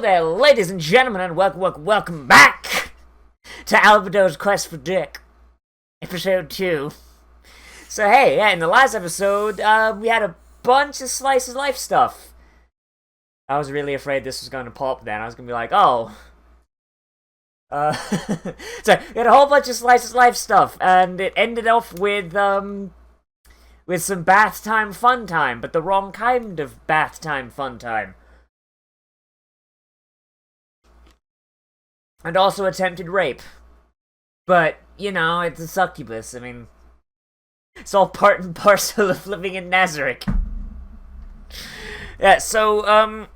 there, ladies and gentlemen, and welcome back to Albedo's Quest for Dick, episode 2. So hey, in the last episode, we had a bunch of slice of life stuff. I was really afraid this was going to pop then. I was going to be like, oh. So, we had a whole bunch of slice of life stuff, and it ended off with some bath time fun time, but the wrong kind of bath time fun time. And also attempted rape. But, you know, it's a succubus. I mean, it's all part and parcel of living in Nazareth. Yeah, so, I'm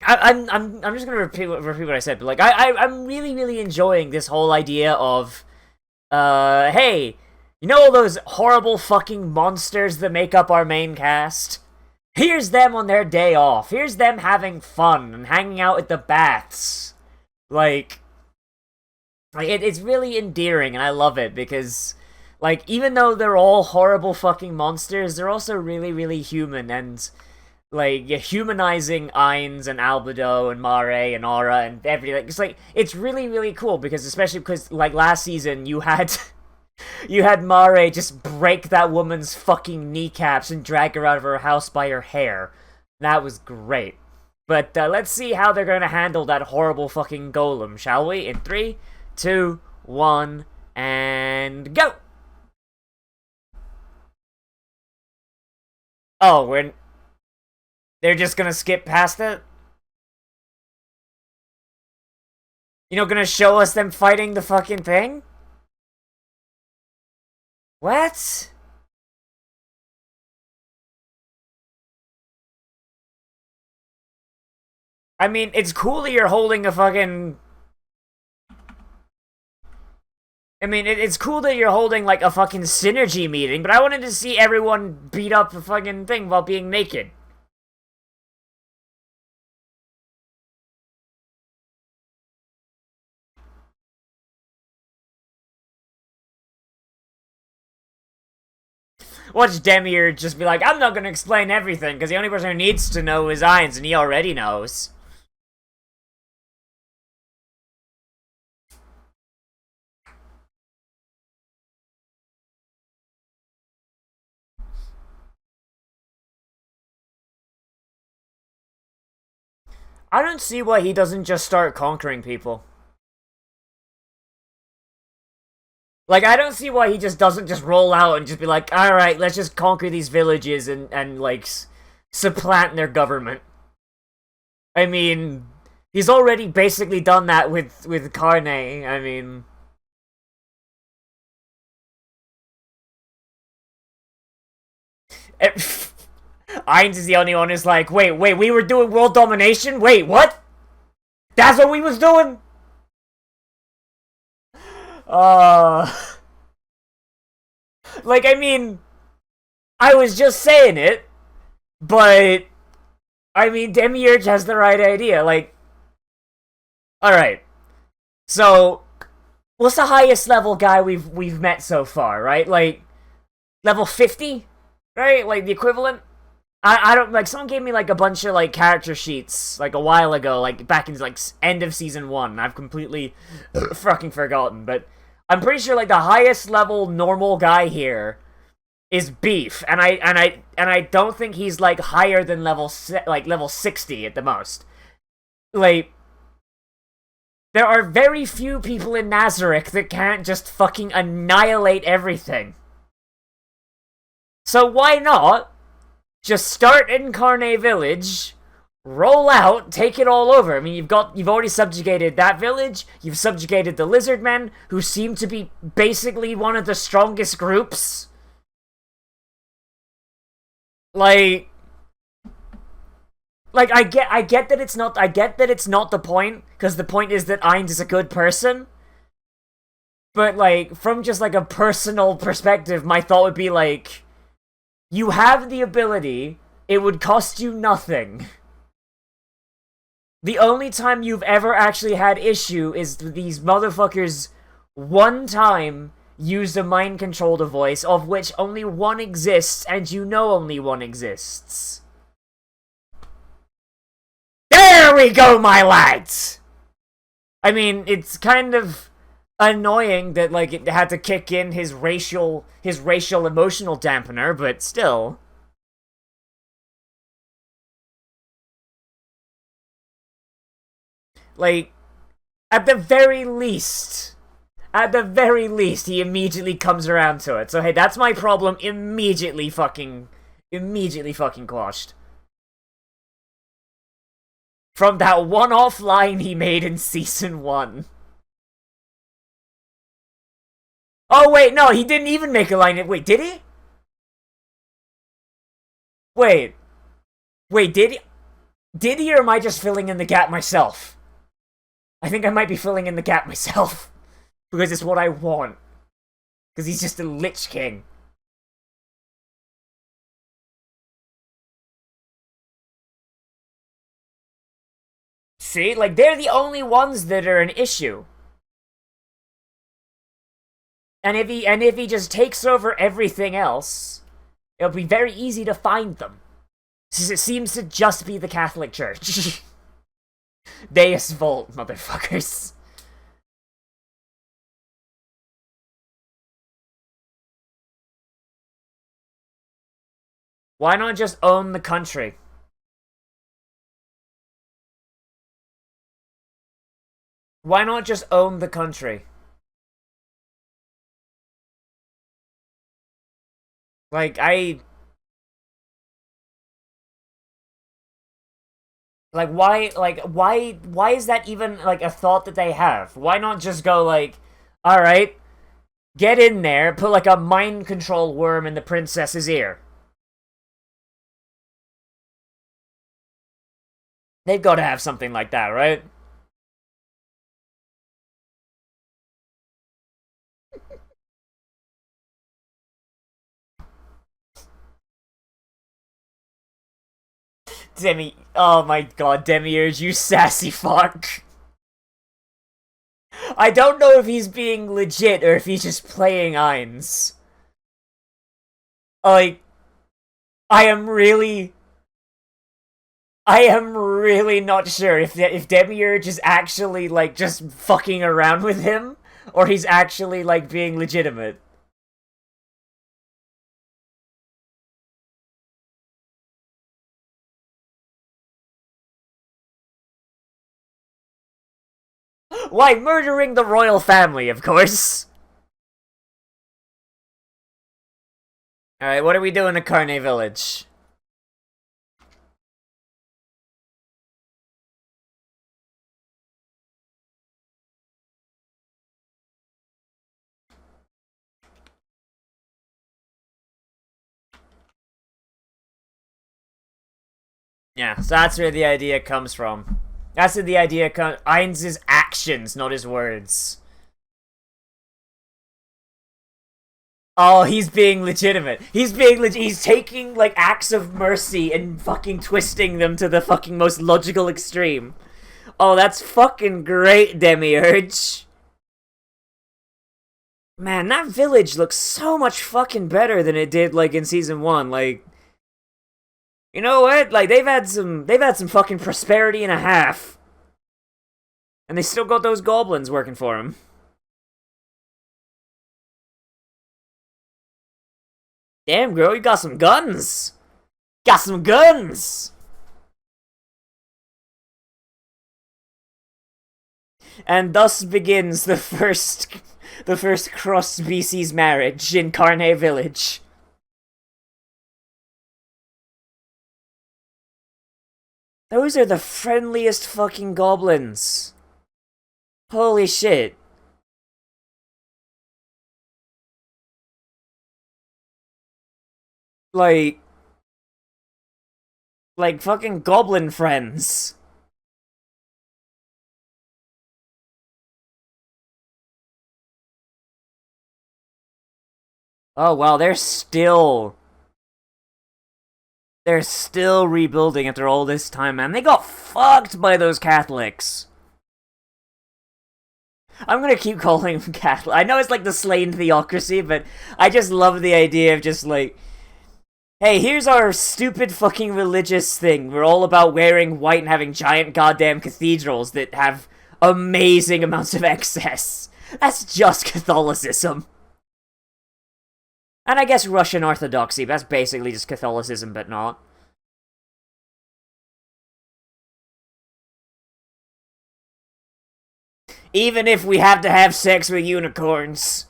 just gonna repeat what I said, but, like, I'm really enjoying this whole idea of, hey, you know all those horrible fucking monsters that make up our main cast? Here's them on their day off. Here's them having fun and hanging out at the baths. It's really endearing, and I love it, because, like, even though they're all horrible fucking monsters, they're also really human, and, like, humanizing Ainz and Albedo and Mare and Aura and everything. It's really cool, because, especially because, like, last season, you had Mare just break that woman's fucking kneecaps and drag her out of her house by her hair. That was great. But, let's see how they're gonna handle that horrible fucking golem, shall we? In 3, 2, 1, and go! Oh, they're just gonna skip past it? You know, gonna show us them fighting the fucking thing? What? I mean, it's cool that you're holding a fucking... I mean, it's cool that you're holding, like, a fucking synergy meeting, but I wanted to see everyone beat up the fucking thing while being naked. Watch Demiurge just be like, I'm not gonna explain everything, because the only person who needs to know is Ainz, and he already knows. I don't see why he doesn't just start conquering people. Like, I don't see why he just doesn't just roll out and just be like, alright, let's just conquer these villages and like, supplant their government. I mean, he's already basically done that with Carne, I mean... Ainz is the only one who's like, wait, we were doing world domination? Wait, what? That's what we was doing? Like, I mean, I was just saying it, but, I mean, Demiurge has the right idea, like, alright, so, what's the highest level guy we've met so far, right? Like, level 50? Right? Like, the equivalent? I don't, like, someone gave me, like, a bunch of, like, character sheets, like, a while ago, like, back in, like, end of Season 1. I've completely fucking forgotten, but I'm pretty sure, like, the highest level normal guy here is Beef, and I don't think he's, like, higher than level 60 at the most. Like, there are very few people in Nazareth that can't just fucking annihilate everything. So why not just start in Carne Village, roll out, take it all over? I mean, you've already subjugated that village, you've subjugated the lizard men, who seem to be basically one of the strongest groups. Like I get that it's not the point, because the point is that Ainz is a good person. But, like, from just, like, a personal perspective, my thought would be, like, you have the ability, it would cost you nothing. The only time you've ever actually had issue is these motherfuckers one time used a mind control device, of which only one exists, and you know only one exists. There we go, my lads! I mean, it's kind of annoying that, like, it had to kick in his racial emotional dampener, but still. Like, at the very least, he immediately comes around to it. So hey, that's my problem immediately fucking quashed. From that one-off line he made in Season 1. Oh, wait, no, he didn't even make a line. Wait, did he? Wait, did he? Did he, or am I just filling in the gap myself? I think I might be filling in the gap myself. Because it's what I want. Because he's just a Lich King. See? Like, they're the only ones that are an issue. And if he just takes over everything else, it'll be very easy to find them. Since it seems to just be the Catholic Church. Deus Volt, motherfuckers. Why not just own the country? Why not just own the country? Like, why is that even, like, a thought that they have? Why not just go, like, alright, get in there, put, like, a mind control worm in the princess's ear. They've got to have something like that, right? Oh my god, Demiurge, you sassy fuck. I don't know if he's being legit or if he's just playing Eins. Like, I am really not sure if Demiurge is actually, like, just fucking around with him, or he's actually, like, being legitimate. Why, murdering the royal family, of course. Alright, what are we doing at Carne Village? Yeah, so that's where the idea comes from. That's where the idea comes. Eins's actions, not his words. Oh, he's being legitimate. He's taking, like, acts of mercy and fucking twisting them to the fucking most logical extreme. Oh, that's fucking great, Demiurge. Man, that village looks so much fucking better than it did, like, in Season 1. Like, you know what? Like, they've had some fucking prosperity and a half. And they still got those goblins working for them. Damn, girl, you got some guns! Got some guns! And thus begins the first cross-species marriage in Carne Village. Those are the friendliest fucking goblins. Holy shit. Like fucking goblin friends. Oh wow, they're still rebuilding after all this time, man. They got fucked by those Catholics. I'm gonna keep calling them Catholic. I know it's like the slain theocracy, but I just love the idea of just, like, Hey, here's our stupid fucking religious thing. We're all about wearing white and having giant goddamn cathedrals that have amazing amounts of excess. That's just Catholicism. And I guess Russian Orthodoxy, that's basically just Catholicism, but not. Even if we have to have sex with unicorns,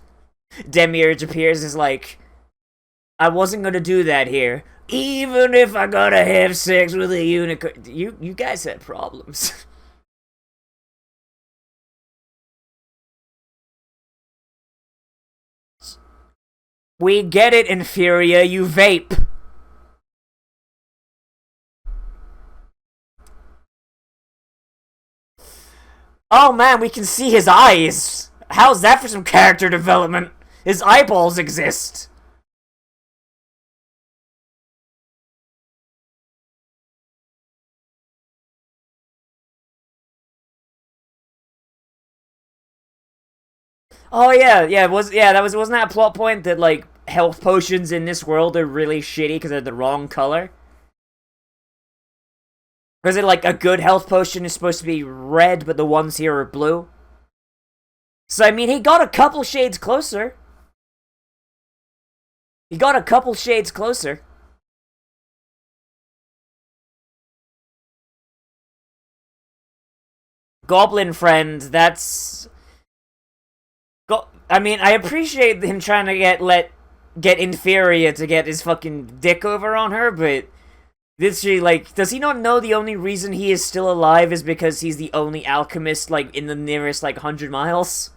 Demiurge appears as like, I wasn't gonna do that here. Even if I gotta have sex with a unicorn. You guys had problems. We get it, Inferior, you vape. Oh man, we can see his eyes. How's that for some character development? His eyeballs exist. Oh yeah, wasn't that a plot point that like health potions in this world are really shitty because they're the wrong color? Or is it like a good health potion is supposed to be red, but the ones here are blue? So I mean, he got a couple shades closer. He got a couple shades closer. Goblin friend, that's. I mean, I appreciate him trying to get Inferior to get his fucking dick over on her, but literally, like, does he not know the only reason he is still alive is because he's the only alchemist, like, in the nearest, like, 100 miles?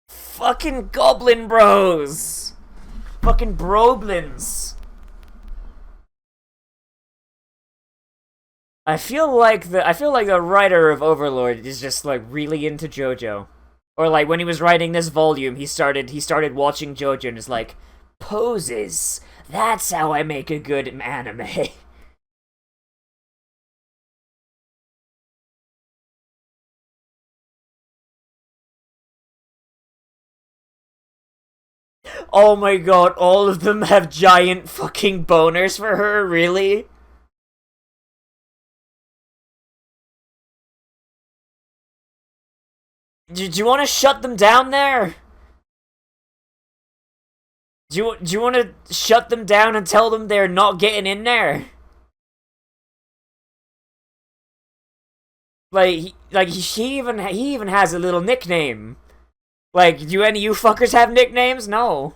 Fucking Goblin bros! Fucking broblins! I feel like the writer of Overlord is just like really into JoJo. Or like when he was writing this volume, he started watching JoJo and is like, poses. That's how I make a good anime. Oh my god, all of them have giant fucking boners for her, really? Do you want to shut them down there? Do you want to shut them down and tell them they're not getting in there? He even has a little nickname. Like, do any of you fuckers have nicknames? No.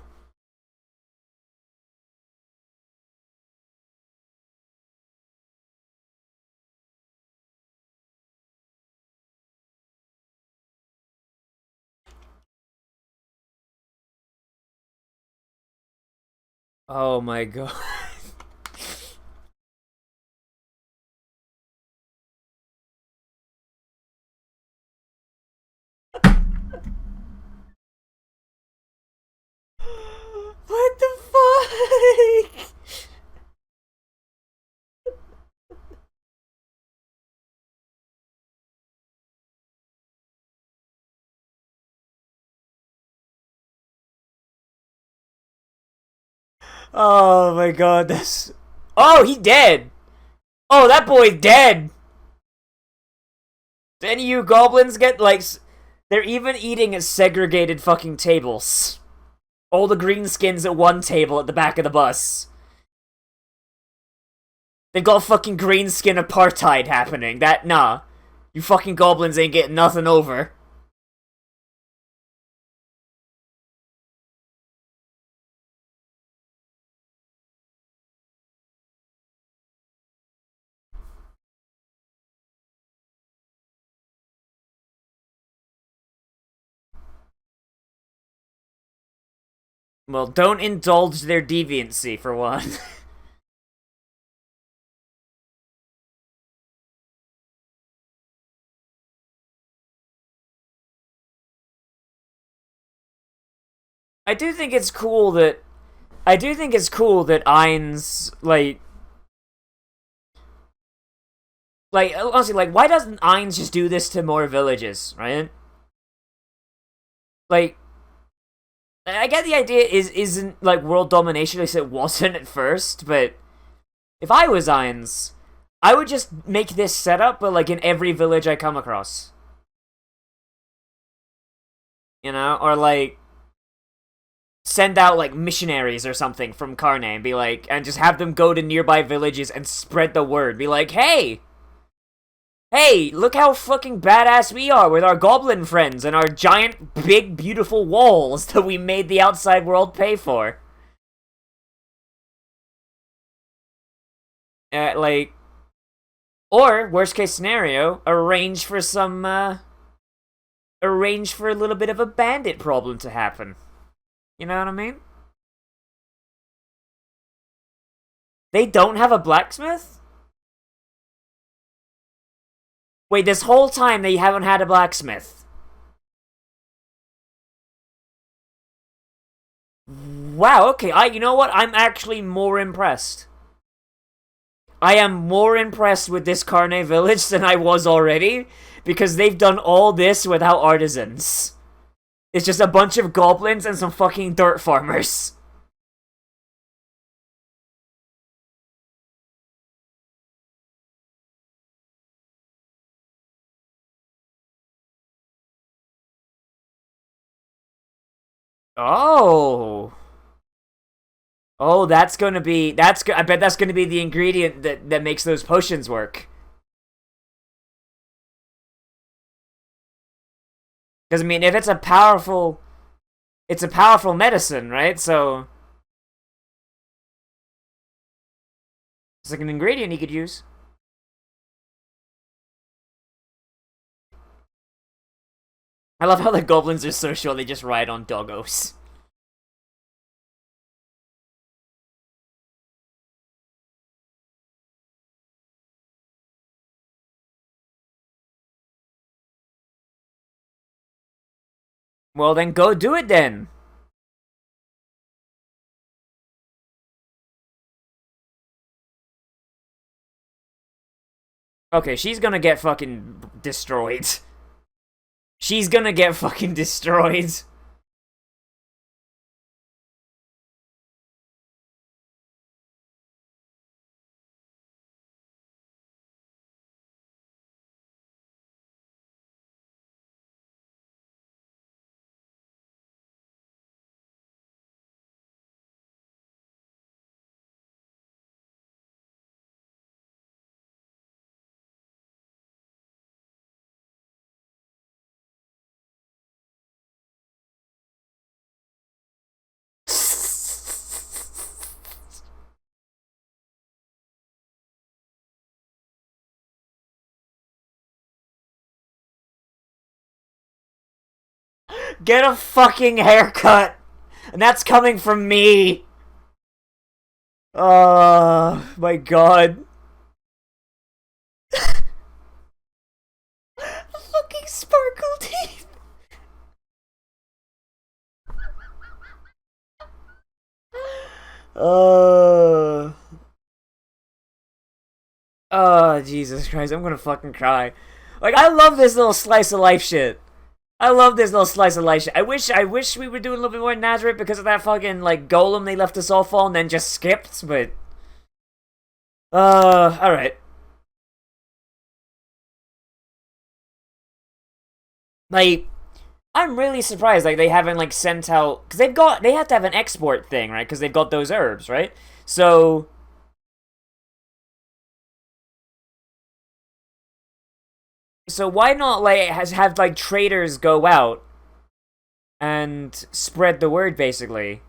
Oh my god. What the fuck? Oh my god, that's. Oh, he dead! Oh, that boy's dead! Do any of you goblins get, like. They're even eating at segregated fucking tables. All the greenskins at one table at the back of the bus. They've got fucking greenskin apartheid happening. Nah. You fucking goblins ain't getting nothing over. Well, don't indulge their deviancy, for one. I do think it's cool that Ain's like honestly, like why doesn't Ain's just do this to more villages, right? Like I get the idea isn't like world domination, at least it wasn't at first, but if I was Ainz, I would just make this setup, but like in every village I come across. You know? Or like send out like missionaries or something from Carne and be like, and just have them go to nearby villages and spread the word. Be like, hey, look how fucking badass we are with our goblin friends and our giant, big, beautiful walls that we made the outside world pay for. Like, or, worst case scenario, arrange for a little bit of a bandit problem to happen. You know what I mean? They don't have a blacksmith? Wait, this whole time they haven't had a blacksmith. Wow, okay, you know what? I'm actually more impressed. I am more impressed with this Carne village than I was already, because they've done all this without artisans. It's just a bunch of goblins and some fucking dirt farmers. Oh. Oh, that's gonna be, I bet that's gonna be the ingredient that makes those potions work. Because, I mean, if it's a powerful medicine, right? So, it's like an ingredient you could use. I love how the goblins are social, they just ride on doggos. Well, then go do it then. Okay, she's gonna get fucking destroyed. She's gonna get fucking destroyed. Get a fucking haircut! And that's coming from me! Oh, my god. Fucking sparkle teeth! Oh. Oh, Jesus Christ, I'm gonna fucking cry. Like, I love this little slice of life shit. I love this little slice of life shit. I wish we were doing a little bit more Nazareth because of that fucking, like, golem they left us all for and then just skipped, but... alright. Like, I'm really surprised, like, they haven't, like, sent out... Because they have to have an export thing, right? Because they've got those herbs, right? So... So why not, like, have, like, traders go out and spread the word, basically?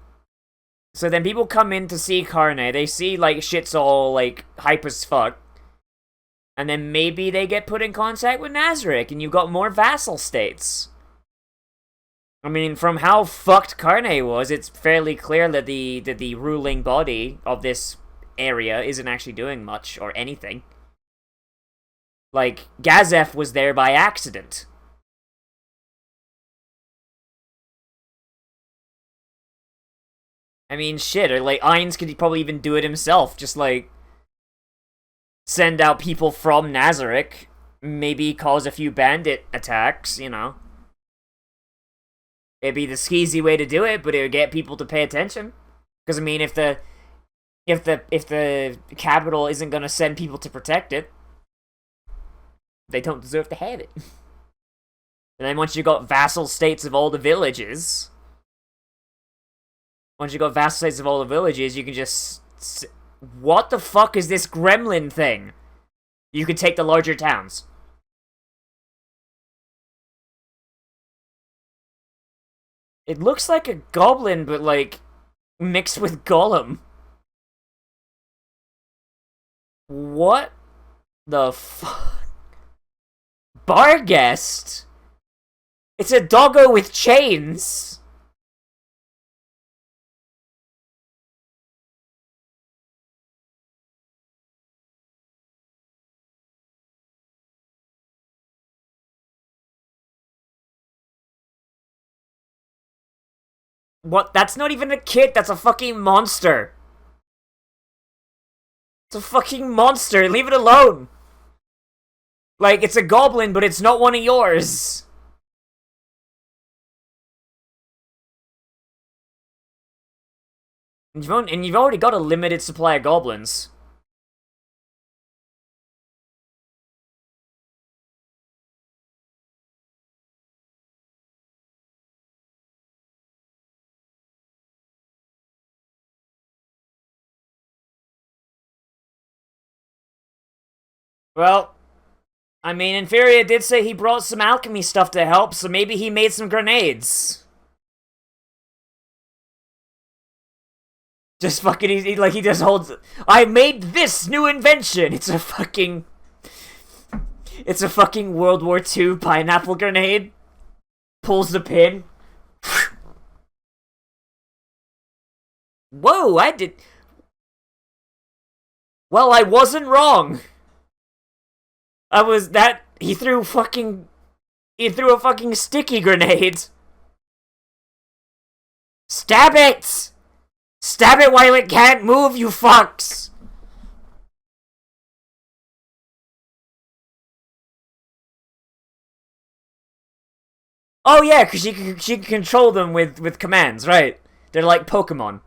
So then people come in to see Carne, they see, like, shit's all, like, hype as fuck. And then maybe they get put in contact with Nazarick, and you've got more vassal states. I mean, from how fucked Carne was, it's fairly clear that the ruling body of this area isn't actually doing much, or anything. Like, Gazef was there by accident. I mean, shit, or like, Ainz could probably even do it himself, just like, send out people from Nazarick, maybe cause a few bandit attacks, you know. It'd be the skeezy way to do it, but it would get people to pay attention. Because I mean, if the capital isn't gonna send people to protect it, they don't deserve to have it. And then once you got vassal states of all the villages, you can just... What the fuck is this gremlin thing? You can take the larger towns. It looks like a goblin, but like, mixed with Golem. What the fuck? Barghest? It's a doggo with chains. What? That's not even a kid, that's a fucking monster. It's a fucking monster, leave it alone. Like, it's a goblin, but it's not one of yours. And you've already got a limited supply of goblins. Well, I mean, Inferior did say he brought some alchemy stuff to help, so maybe he made some grenades. Just fucking, he just holds... I made this new invention! It's a fucking World War II pineapple grenade. Pulls the pin. Whoa, Well, I wasn't wrong! He threw a fucking sticky grenade. Stab it! Stab it while it can't move, you fucks! Oh yeah, because she can control them with commands, right? They're like Pokemon.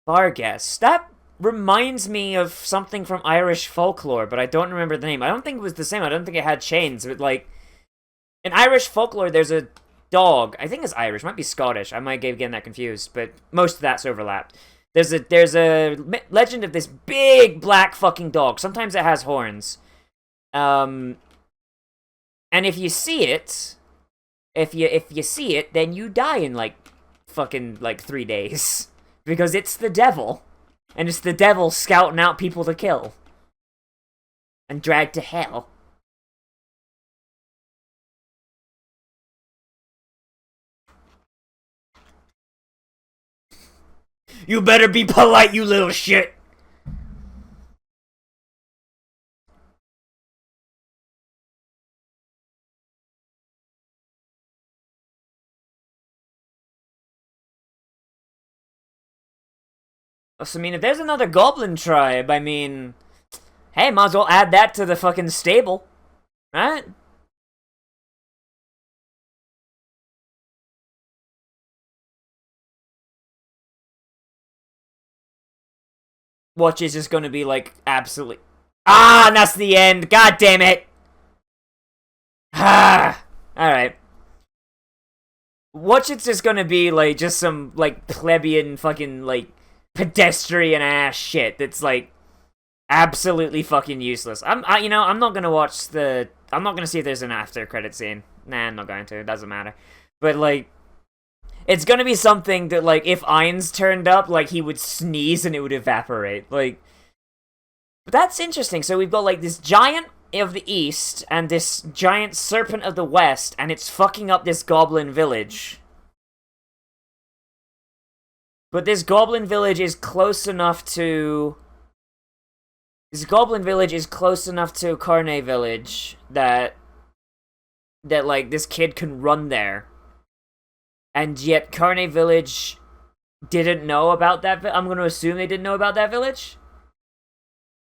Barghest. That reminds me of something from Irish folklore, but I don't remember the name. I don't think it was the same. I don't think it had chains, but like... In Irish folklore, there's a dog. I think it's Irish. Might be Scottish. I might get getting that confused, but most of that's overlapped. There's a legend of this big black fucking dog. Sometimes it has horns. And if you see it, then you die in like fucking like 3 days because it's the devil, and it's the devil scouting out people to kill and drag to hell. You better be polite, you little shit! So, I mean, if there's another goblin tribe, I mean... Hey, might as well add that to the fucking stable. Right? Watch is just gonna be, like, absolutely... Ah, and that's the end! God damn it! Ah! Alright. Watch it's just gonna be, like, just some, like, plebeian fucking, like, pedestrian-ass shit that's, like, absolutely fucking useless. I'm not gonna watch the... I'm not gonna see if there's an after-credit scene. Nah, I'm not going to. It doesn't matter. But, like... It's gonna be something that, like, if Ainz turned up, like, he would sneeze and it would evaporate. Like... But that's interesting. So we've got, like, this giant of the east and this giant serpent of the west, and it's fucking up this goblin village. But this goblin village is close enough to... This goblin village is close enough to Carne village that, like, this kid can run there. And yet Carne village didn't know about that. I'm going to assume they didn't know about that village.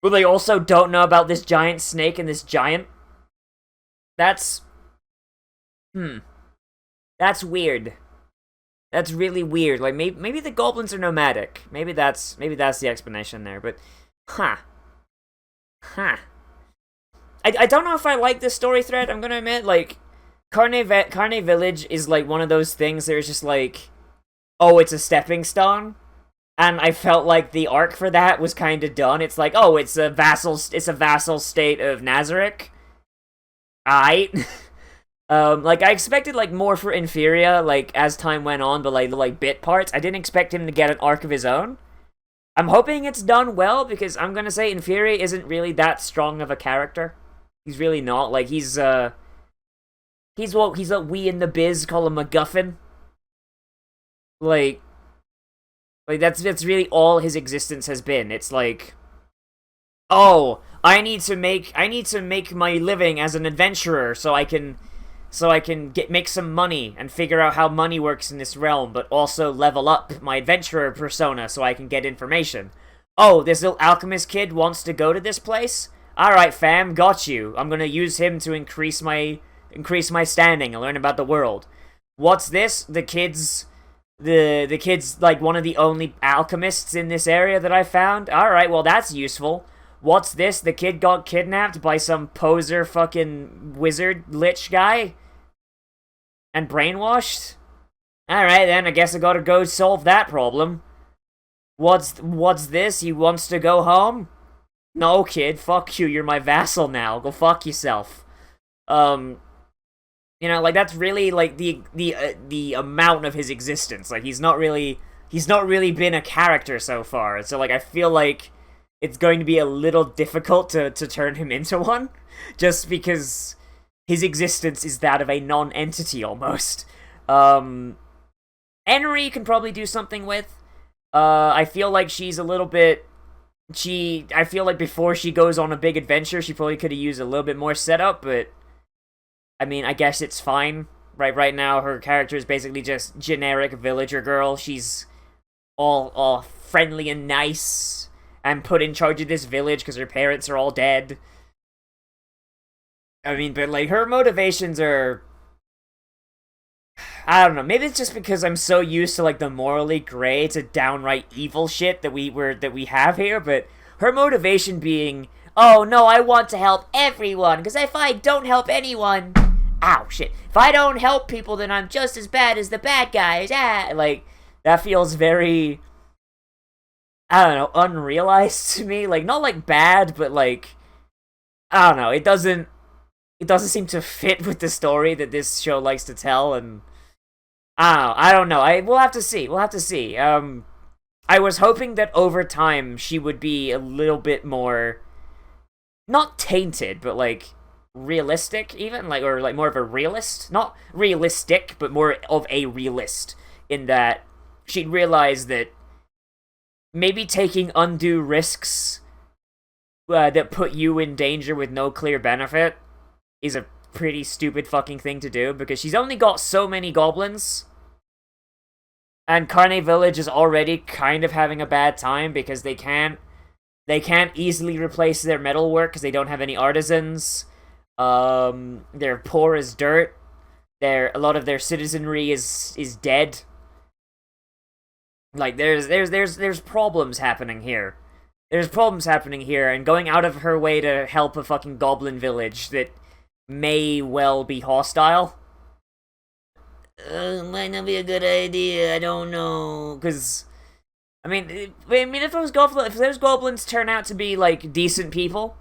But they also don't know about this giant snake and this giant. That's hmm. That's weird. That's really weird. Like maybe the goblins are nomadic. Maybe that's the explanation there. But huh, huh. I don't know if I like this story thread. I'm gonna admit, like Carne Village is like one of those things. There's just like, oh, it's a stepping stone, and I felt like the arc for that was kind of done. It's like, oh, it's a vassal state of Nazarick. Aight. Like I expected like more for Inferior, like as time went on, but like the like bit parts, I didn't expect him to get an arc of his own. I'm hoping it's done well because I'm gonna say Inferior isn't really that strong of a character. He's really not. Like he's what we in the biz call a MacGuffin. Like that's really all his existence has been. It's like, oh, I need to make my living as an adventurer so I can make some money and figure out how money works in this realm, but also level up my adventurer persona so I can get information. Oh, this little alchemist kid wants to go to this place? Alright, fam, got you. I'm gonna use him to increase my standing and learn about the world. What's this? The kid's like one of the only alchemists in this area that I found? Alright, well that's useful. What's this? The kid got kidnapped by some poser fucking wizard lich guy? And brainwashed? Alright then, I guess I gotta go solve that problem. What's this? He wants to go home? No, kid, fuck you, you're my vassal now. Go fuck yourself. Like that's really like the amount of his existence. Like he's not really been a character so far. So like I feel like it's going to be a little difficult to turn him into one, just because his existence is that of a non-entity almost. Enri can probably do something with. I feel like she's a little bit. I feel like before she goes on a big adventure, she probably could have used a little bit more setup, but I mean, I guess it's fine. Right now, her character is basically just generic villager girl. She's all friendly and nice, and put in charge of this village because her parents are all dead. I mean, but like her motivations are, I don't know. Maybe it's just because I'm so used to like the morally gray to downright evil shit that we have here. But her motivation being, oh no, I want to help everyone because if I don't help anyone, ow shit. If I don't help people, then I'm just as bad as the bad guys. Like that feels very, I don't know, unrealized to me. Like not like bad, but like I don't know. It doesn't seem to fit with the story that this show likes to tell, and I don't know. We'll have to see. We'll have to see. I was hoping that over time she would be a little bit more, not tainted, but like realistic, even like, or like more of a realist. Not realistic, but more of a realist, in that she'd realize that maybe taking undue risks that put you in danger with no clear benefit is a pretty stupid fucking thing to do, because she's only got so many goblins, and Carne Village is already kind of having a bad time because they can't easily replace their metalwork because they don't have any artisans. They're poor as dirt. A lot of their citizenry is dead. Like there's problems happening here. There's problems happening here, and going out of her way to help a fucking goblin village that may well be hostile might not be a good idea. I don't know, because I mean, if those goblins turn out to be like decent people,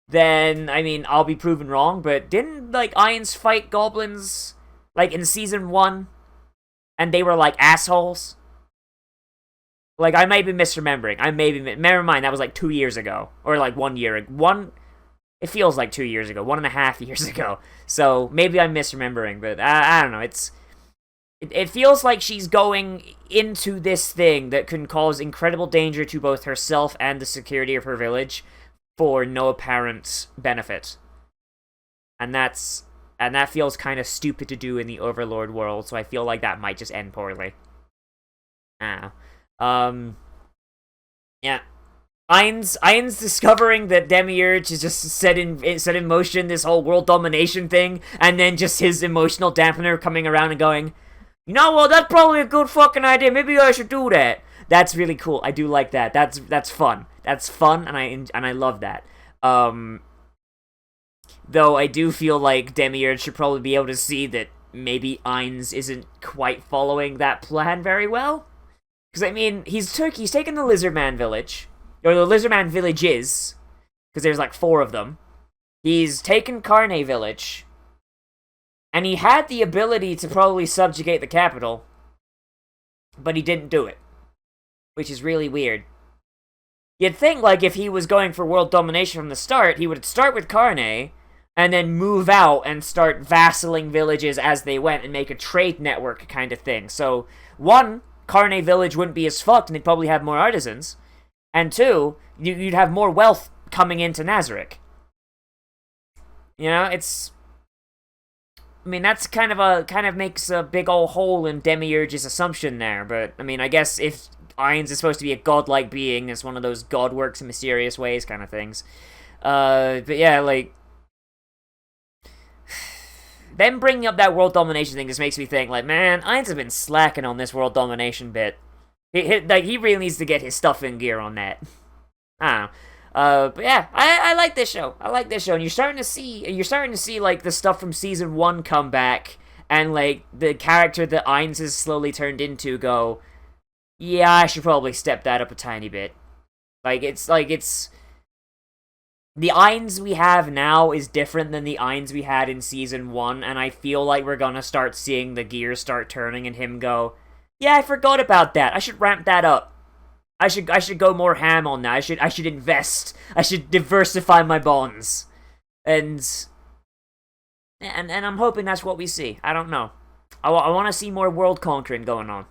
then I mean I'll be proven wrong. But didn't like Irons fight goblins like in season 1, and they were like assholes? Like I may be misremembering. Never mind. That was like 2 years ago, or like 1 year. It feels like 2 years ago, 1.5 years ago. So maybe I'm misremembering, but I don't know. It feels like she's going into this thing that can cause incredible danger to both herself and the security of her village for no apparent benefit. And that feels kind of stupid to do in the Overlord world, so I feel like that might just end poorly. I don't know. Yeah. Ainz discovering that Demiurge is just set in motion this whole world domination thing, and then just his emotional dampener coming around and going, you know what, that's probably a good fucking idea, maybe I should do that. That's really cool. I do like that. That's fun. That's fun, and I love that. Though I do feel like Demiurge should probably be able to see that maybe Ainz isn't quite following that plan very well. Because, I mean, he's taken the Lizardman village, or the Lizardman villages, because there's like 4 of them. He's taken Carne village, and he had the ability to probably subjugate the capital, but he didn't do it, which is really weird. You'd think, like, if he was going for world domination from the start, he would start with Carne, and then move out and start vassaling villages as they went and make a trade network kind of thing. So, 1, Carne village wouldn't be as fucked and they'd probably have more artisans. And 2, you'd have more wealth coming into Nazarick. You know, it's... I mean, that's kind of makes a big ol' hole in Demiurge's assumption there, but, I mean, I guess if Ainz is supposed to be a godlike being, it's one of those God works in mysterious ways kind of things. But yeah, like... Them bringing up that world domination thing just makes me think, like, man, Ainz has been slacking on this world domination bit. He really needs to get his stuff in gear on that. I don't know. But yeah, I like this show. I like this show, and you're starting to see like the stuff from season 1 come back, and like the character that Ainz has slowly turned into go, yeah, I should probably step that up a tiny bit. It's the Ainz we have now is different than the Ainz we had in season 1, and I feel like we're gonna start seeing the gears start turning and him go, yeah, I forgot about that. I should ramp that up. I should go more ham on that. I should invest. I should diversify my bonds. And I'm hoping that's what we see. I don't know. I want to see more world conquering going on.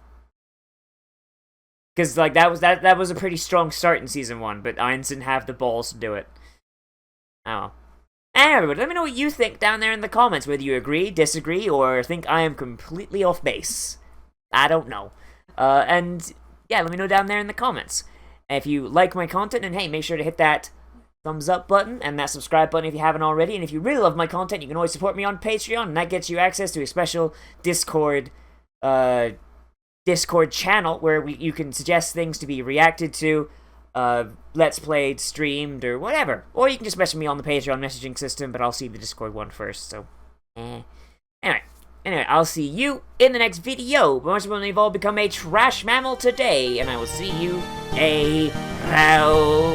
Because like that was a pretty strong start in season 1, but Ainz didn't have the balls to do it. Oh. And everybody, let me know what you think down there in the comments, whether you agree, disagree, or think I am completely off base. I don't know. And yeah, let me know down there in the comments. And if you like my content, then hey, make sure to hit that thumbs up button and that subscribe button if you haven't already. And if you really love my content, you can always support me on Patreon, and that gets you access to a special Discord channel where you can suggest things to be reacted to, Let's Played, streamed, or whatever. Or you can just message me on the Patreon messaging system, but I'll see the Discord one first, so Anyway, I'll see you in the next video. But most importantly, you've all become a trash mammal today, and I will see you around.